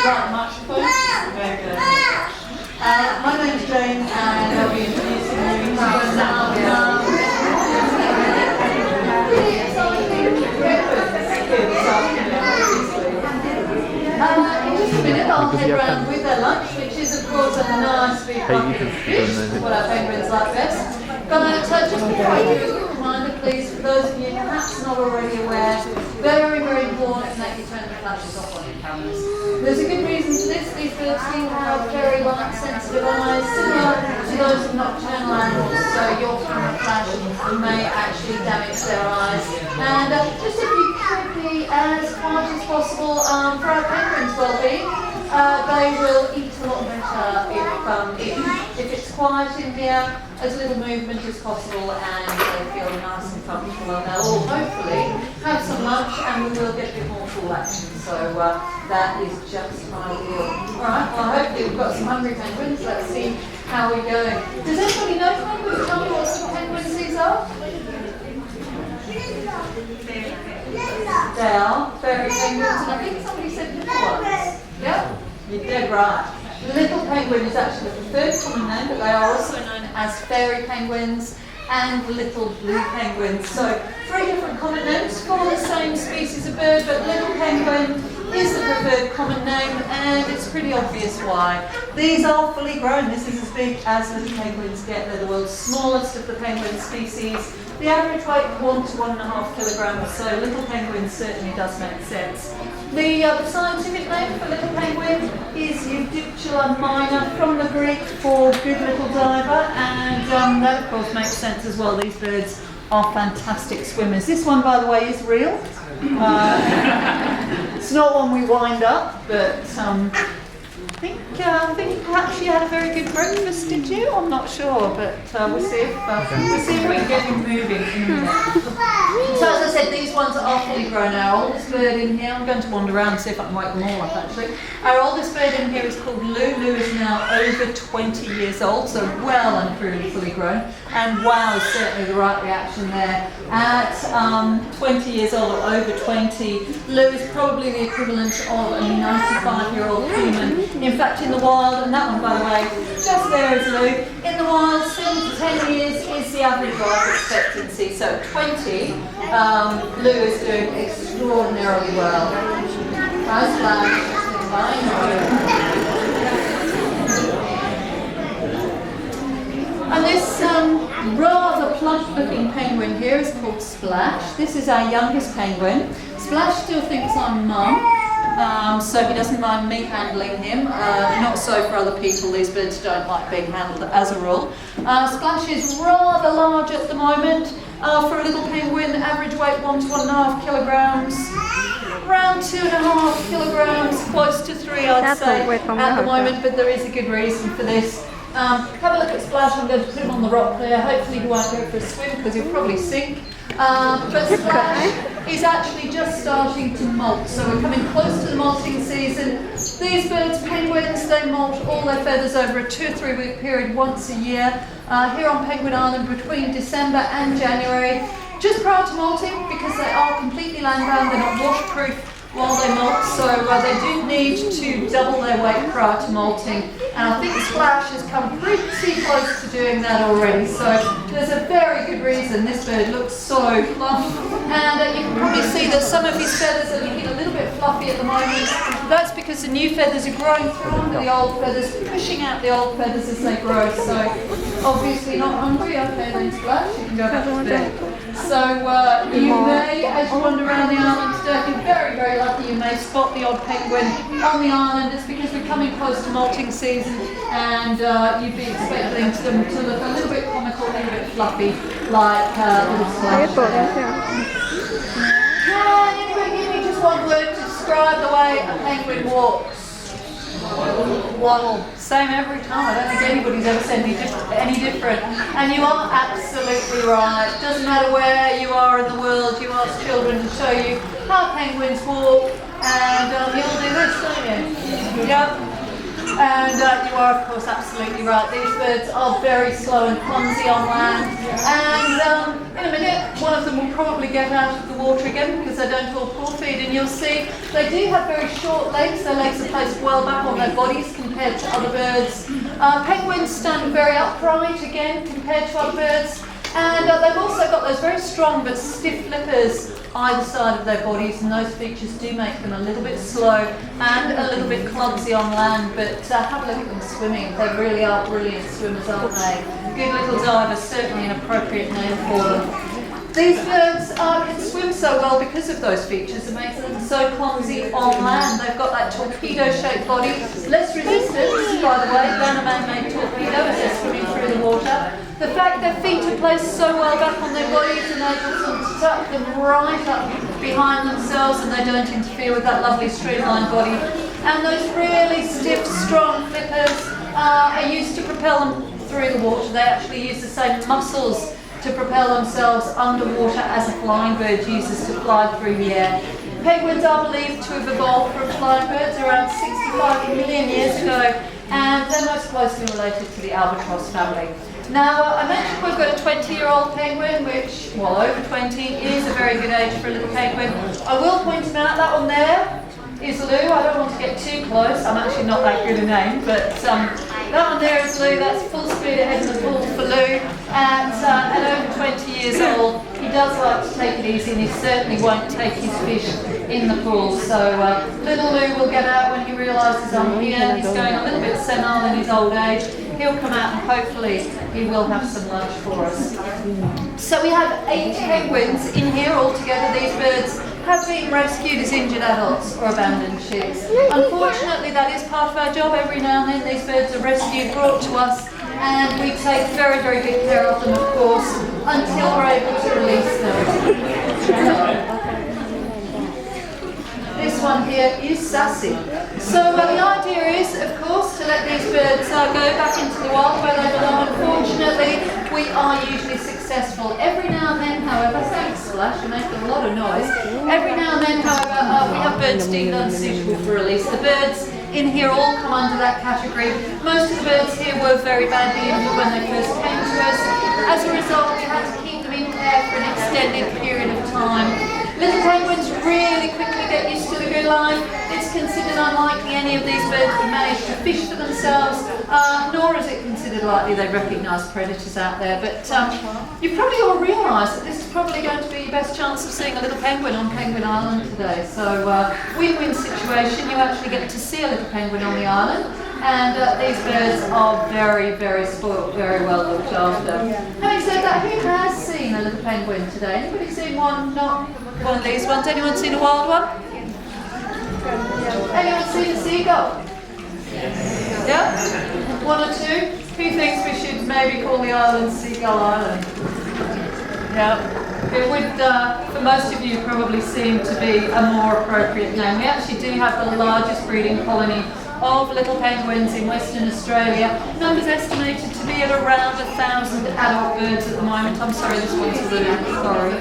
like the microphone? Very good. My name's Jane, and I'll be introducing you to in just a minute, I'll head round with their lunch, which is, of course, a nice big bucket of fish, what our penguins like best. But just before I do, a quick reminder, please, for those of you perhaps not already aware, very, very important that you turn the flashes off on your cameras. There's a good reason for this. These birds do have very light sensitive eyes, similar to those of nocturnal animals, so your camera flash may actually damage their eyes. And just if you could be as quiet as possible for our penguins' well-being, they will eat a lot better if it's quiet in here, as little movement as possible, and they feel nice and comfortable, and they'll all hopefully have some lunch and we will get a bit more full action. So that is just ideal. Alright, well hopefully we've got some hungry penguins. Let's see how we're going. Does anybody know penguins? Tell me what sort of penguins these are? They are fairy penguins, and I think somebody said little ones. Yep, you're dead right. The little penguin is actually the preferred common name, but they are also known as fairy penguins and little blue penguins. So 3 different common names for the same species of bird, but little penguin is the preferred common name, and it's pretty obvious why. These are fully grown. This is as big as little penguins get. They're the world's smallest of the penguin species. The average weight 1 to 1.5 kilograms, so little penguin certainly does make sense. The scientific name for little penguin is Eudicula minor, from the Greek for good little diver, and that of course makes sense as well. These birds are fantastic swimmers. This one, by the way, is real. It's not one we wind up, but I think perhaps you had a very good breakfast, did you? I'm not sure, but we'll see if we can get him moving in a minute. So as I said, these ones are fully grown. Our oldest bird in here, I'm going to wander around and see if I can wake them all up actually. Our oldest bird in here is called Lou. Lou is now over 20 years old, so well and truly fully grown. And wow is certainly the right reaction there. At 20 years old or over 20, Lou is probably the equivalent of a 95-year-old human. In fact, in the wild, and that one by the way, just there is Lou, in the wild 7 to 10 years is the average life expectancy. So at 20, Lou is doing extraordinarily well. Nice flash. And this rather plump-looking penguin here is called Splash. This is our youngest penguin. Splash still thinks I'm mum, so he doesn't mind me handling him. Not so for other people. These birds don't like being handled as a rule. Splash is rather large at the moment. For a little penguin, average weight 1 to 1.5 kilograms. Around 2.5 kilograms, close to 3 I'd say at the moment, but there is a good reason for this. Have a look at Splash. I'm going to put him on the rock there. Hopefully he won't go for a swim because he'll probably sink. But Splash is actually just starting to molt, so we're coming close to the molting season. These birds, penguins, they molt all their feathers over a 2 or 3 week period once a year. Here on Penguin Island between December and January, just prior to molting, because they are completely land-bound, they're not waterproof while they molt, so they do need to double their weight prior to molting, and I think Splash has come pretty close to doing that already, so there's a very good reason this bird looks so plump, and you can probably see that some of his feathers are looking a little bit fluffy at the moment. That's because the new feathers are growing through under the old feathers, pushing out the old feathers as they grow, so obviously not hungry. Okay then Splash, you can go back to bed. So you may, as you wander around the island today, if you're very, very lucky, you may spot the odd penguin on the island. It's because we're coming close to molting season, and you'd be expecting them to look a little bit comical, a little bit fluffy, like little Splash. Can anybody give me just one word to describe the way a penguin walks? Waddle. Same every time. I don't think anybody's ever said any different. And you are absolutely right. Doesn't matter where you are in the world, you ask children to show you how penguins walk, and you'll do this, don't you? Yep. And you are, of course, absolutely right. These birds are very slow and clumsy on land, and In a minute, one of them will probably get out of the water again because they don't all pool feed, and you'll see they do have very short legs. Their legs are placed well back on their bodies compared to other birds. Penguins stand very upright again compared to other birds, and they've also got those very strong but stiff flippers either side of their bodies, and those features do make them a little bit slow and a little bit clumsy on land, but have a look at them swimming. They really are brilliant swimmers, aren't they? Good little divers, certainly an appropriate name for them. These birds can swim so well because of those features that make them so clumsy on land. They've got that torpedo-shaped body, less resistance, by the way, than a man-made torpedo as they're swimming through the water. The fact their feet are placed so well back on their bodies enables them to tuck them right up behind themselves, and they don't interfere with that lovely streamlined body. And those really stiff, strong flippers are used to propel them through the water. They actually use the same muscles to propel themselves underwater as a flying bird uses to fly through the air. Penguins are believed to have evolved from flying birds around 65 million years ago, and they're most closely related to the albatross family. Now, I mentioned we've got a 20-year-old penguin, which, well, over 20 is a very good age for a little penguin. I will point him out, that one there is Lou. I don't want to get too close, I'm actually not that good a name, but that one there is Lou. That's full speed ahead in the pool for Lou, and at over 20 years old, he does like to take it easy, and he certainly won't take his fish in the pool. So little Lou will get out when he realises I'm here. He's going a little bit senile in his old age. He'll come out and hopefully he will have some lunch for us. So we have 8 penguins in here altogether. These birds have been rescued as injured adults or abandoned chicks. Unfortunately, that is part of our job. Every now and then these birds are rescued, brought to us, and we take very, very good care of them, of course, until we're able to release them. This one here is Sassy. So the idea is, of course, to let these birds go back into the wild where they belong. Unfortunately, we are usually successful. Every now and then, however, thanks Splash, you make a lot of noise. Every now and then, however, we have birds deemed unsuitable for release. The birds in here all come under that category. Most of the birds here were very badly injured when they first came to us. As a result, we had to keep them in care for an extended period of time. Little penguins really quickly get used to the good life. It's considered unlikely any of these birds would manage to fish for themselves, nor is it considered likely they recognise predators out there. But you probably all realise that this is probably going to be your best chance of seeing a little penguin on Penguin Island today. So win-win situation. You actually get to see a little penguin on the island. And these birds are very, very spoilt, very well looked after. Having said that, who has seen a little penguin today? Anybody seen one? Not one of these ones. Anyone seen a wild one? Anyone seen a seagull? Yeah? One or two? Who thinks we should maybe call the island Seagull Island? Yeah. It would, for most of you, probably seem to be a more appropriate name. We actually do have the largest breeding colony of little penguins in Western Australia. Numbers estimated to be at around 1,000 adult birds at the moment. I'm sorry, this one's a little sorry.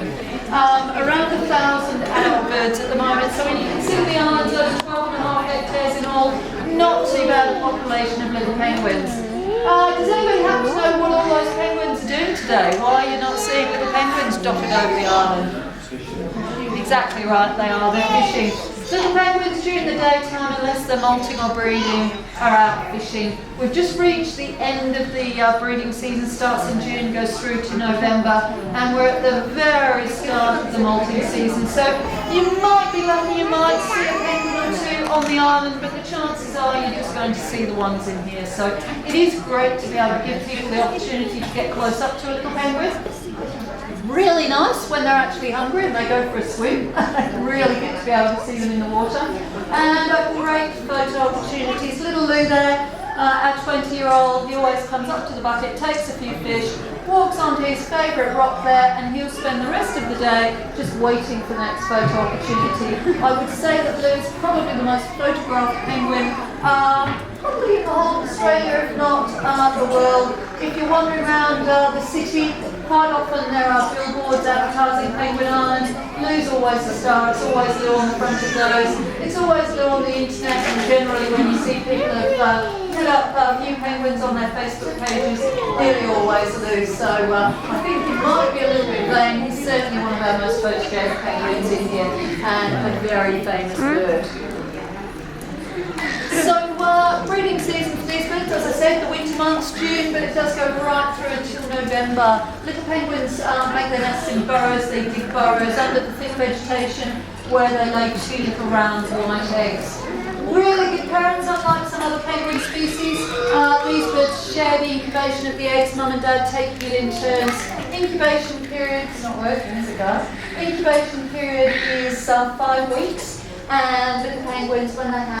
Around 1,000 adult birds at the moment. So when you consider the islands over 12.5 hectares in all, not too bad a population of little penguins. Does anybody happen to know what all those penguins are doing today? Why are you not seeing little penguins dotted over the island? Exactly right, they are. They're fishing. Little penguins during the daytime, unless they're molting or breeding, are out fishing. We've just reached the end of the breeding season, starts in June, goes through to November, and we're at the very start of the molting season. So you might be lucky, you might see a penguin or two on the island, but the chances are you're just going to see the ones in here. So it is great to be able to give people the opportunity to get close up to a little penguin. Really nice when they're actually hungry and they go for a swim. Really good to be able to see them in the water. And great photo opportunities. Little Lou there, our 20-year-old, he always comes up to the bucket, takes a few fish, walks onto his favourite rock there, and he'll spend the rest of the day just waiting for the next photo opportunity. I would say that Lou's probably the most photographed penguin probably in the whole of Australia, if not the world. If you're wandering around the city, Quite often there are billboards advertising Penguin Island. Lou's always the star, it's always Lou on the front of those. It's always Lou on the internet, and generally when you see people have put up new penguins on their Facebook pages, nearly always Lou. So I think he might be a little bit vain. He's certainly one of our most photographed penguins in here, and a very famous bird. So breeding season for these birds, as I said, the winter months, June, but it does go right through until November. Little penguins make their nests in burrows, they dig burrows under the thick vegetation where they lay tunic around white eggs. Really good parents, unlike some other penguin species. These birds share the incubation of the eggs, mum and dad taking it in turns. Incubation period, it's not working, is it guys? Incubation period is 5 weeks, and little penguins, when they have